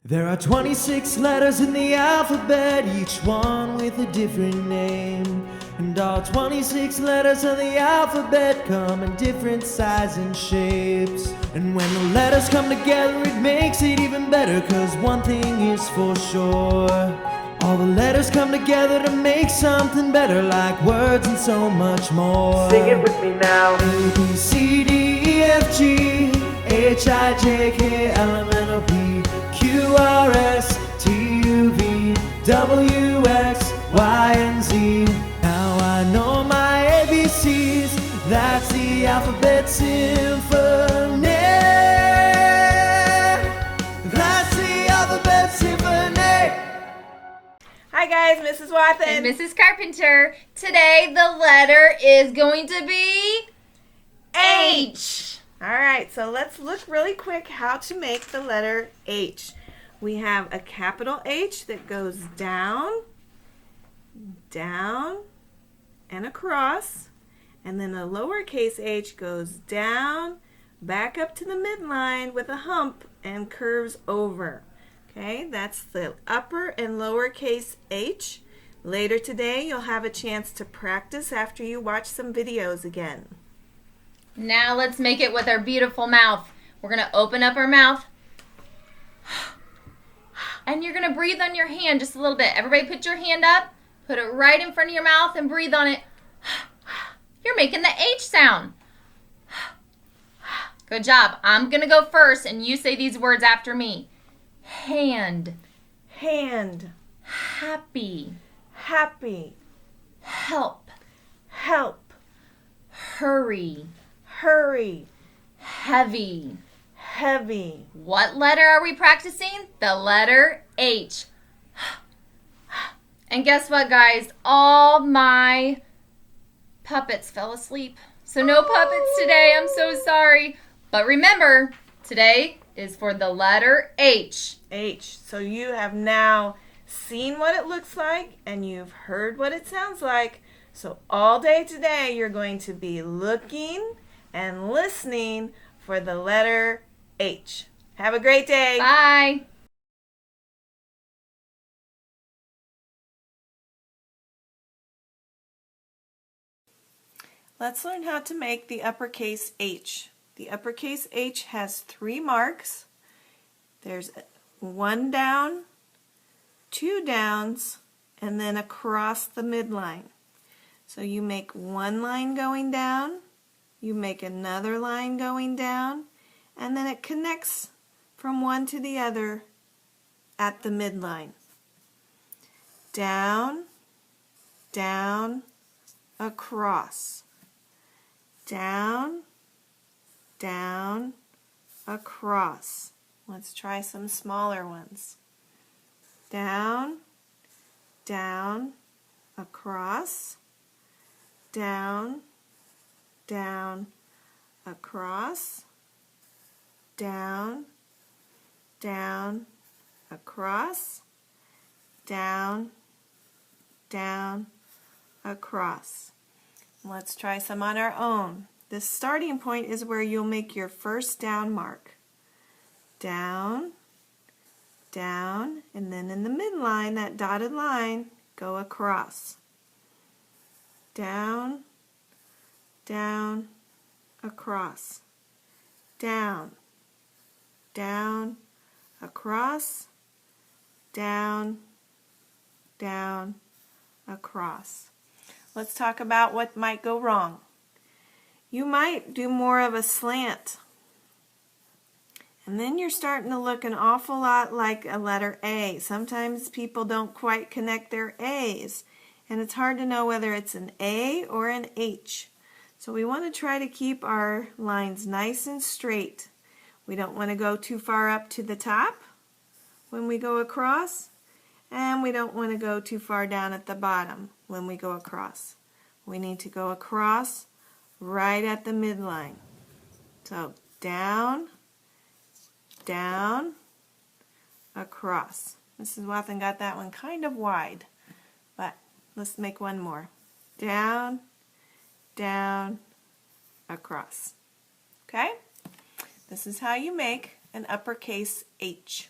There are 26 letters in the alphabet, each one with a different name. And all 26 letters of the alphabet come in different sizes and shapes. And when the letters come together, it makes it even better, 'cause one thing is for sure: all the letters come together to make something better, like words and so much more. Sing it with me now. A, B, C, D, E, F, G, H, I, J, K, L, M, N, O, P, Q, R, S, T, U, V, W, X, Y, and Z. Now I know my ABCs, that's the alphabet symphony. That's the alphabet symphony. Hi guys, Mrs. Watson. And Mrs. Carpenter. Today the letter is going to be H. Alright, so let's look really quick how to make the letter H. We have a capital H that goes down, down, and across. And then a lowercase h goes down, back up to the midline with a hump and curves over. Okay, that's the upper and lowercase h. Later today, you'll have a chance to practice after you watch some videos again. Now let's make it with our beautiful mouth. We're going to open up our mouth. And you're going to breathe on your hand just a little bit. Everybody put your hand up. Put it right in front of your mouth and breathe on it. You're making the H sound. Good job. I'm going to go first and you say these words after me. Hand. Hand, Happy. happy, Help. help, Hurry. hurry, Heavy. heavy. What letter are we practicing? The letter H. And guess what, guys? All my puppets fell asleep. So no puppets today. I'm so sorry. But remember, today is for the letter H. H. So you have now seen what it looks like and you've heard what it sounds like. So all day today you're going to be looking and listening for the letter H. Have a great day. Bye. Let's learn how to make the uppercase H. The uppercase H has 3 marks. There's 1 down, 2 downs, and then across the midline. So you make one line going down, you make another line going down, and then it connects from one to the other at the midline. Down, down, across. Down, down, across. Let's try some smaller ones. Down, down, across. Down, down, across. Down, down, across. Down, down, across. Let's try some on our own. This starting point is where you'll make your first down mark. Down, down, and then in the midline, that dotted line, go across. Down, down, across. Down, down, across. Down, down, across. Let's talk about what might go wrong. You might do more of a slant. And then you're starting to look an awful lot like a letter A. Sometimes people don't quite connect their A's. And it's hard to know whether it's an A or an H. So we want to try to keep our lines nice and straight. We don't want to go too far up to the top when we go across. And we don't want to go too far down at the bottom when we go across. We need to go across right at the midline. So down, down, across. Mrs. Watson got that one kind of wide, but let's make one more. Down, down, across. Okay? This is how you make an uppercase H.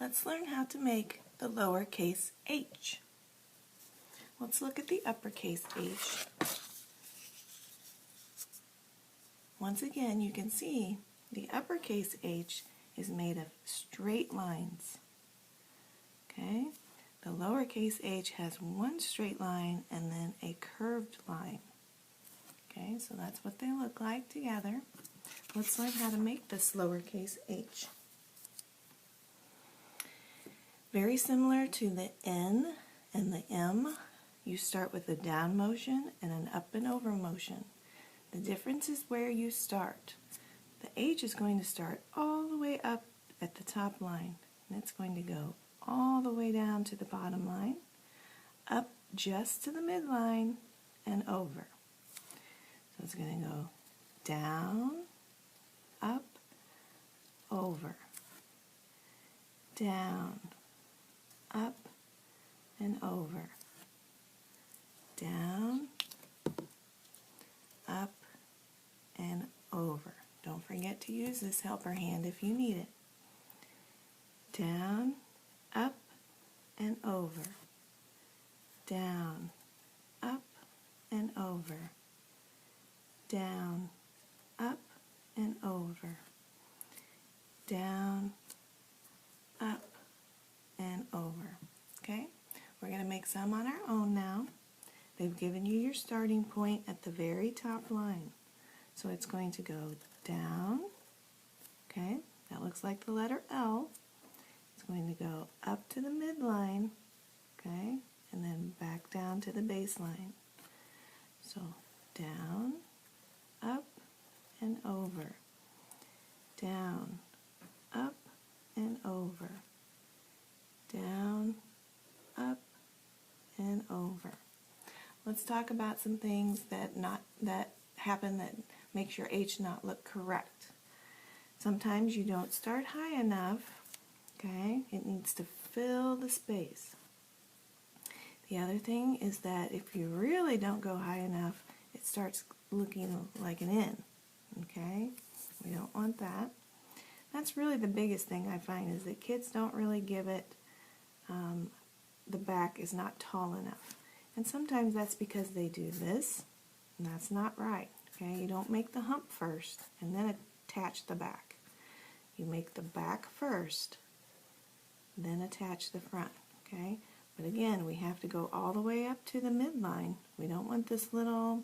let's learn how to make the lowercase h. Let's look at the uppercase h. Once again, you can see the uppercase h is made of straight lines. Okay? The lowercase h has one straight line and then a curved line. Okay, so that's what they look like together. Let's learn how to make this lowercase h. Very similar to the N and the M, you start with a down motion and an up and over motion. The difference is where you start. The H is going to start all the way up at the top line, and it's going to go all the way down to the bottom line, up just to the midline, and over. So it's going to go down, up, over, down, up, and over, down, up, and over. Don't forget to use this helper hand if you need it. Down, up, and over, down, up, and over, down, up, and over, down, up, and over. Okay? We're going to make some on our own now. They've given you your starting point at the very top line. So it's going to go down. Okay? That looks like the letter L. It's going to go up to the midline. Okay? And then back down to the baseline. So down, up, and over. Down, up, and over. Down, up, and over. Let's talk about some things that happen that makes your H not look correct. Sometimes you don't start high enough. Okay? It needs to fill the space. The other thing is that if you really don't go high enough, it starts looking like an N. Okay? We don't want that. That's really the biggest thing I find is that kids don't really give it, the back is not tall enough. And sometimes that's because they do this, and that's not right. Okay? You don't make the hump first and then attach the back. You make the back first, then attach the front. Okay? But again, we have to go all the way up to the midline. We don't want this little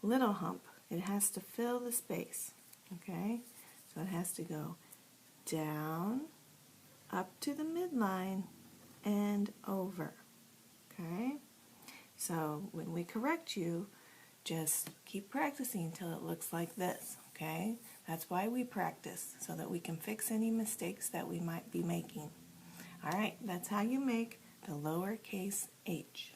hump. It has to fill the space. Okay? So it has to go down, up to the midline, and over. Okay? So when we correct you, just keep practicing until it looks like this. Okay? That's why we practice, so that we can fix any mistakes that we might be making. Alright, that's how you make the lowercase h.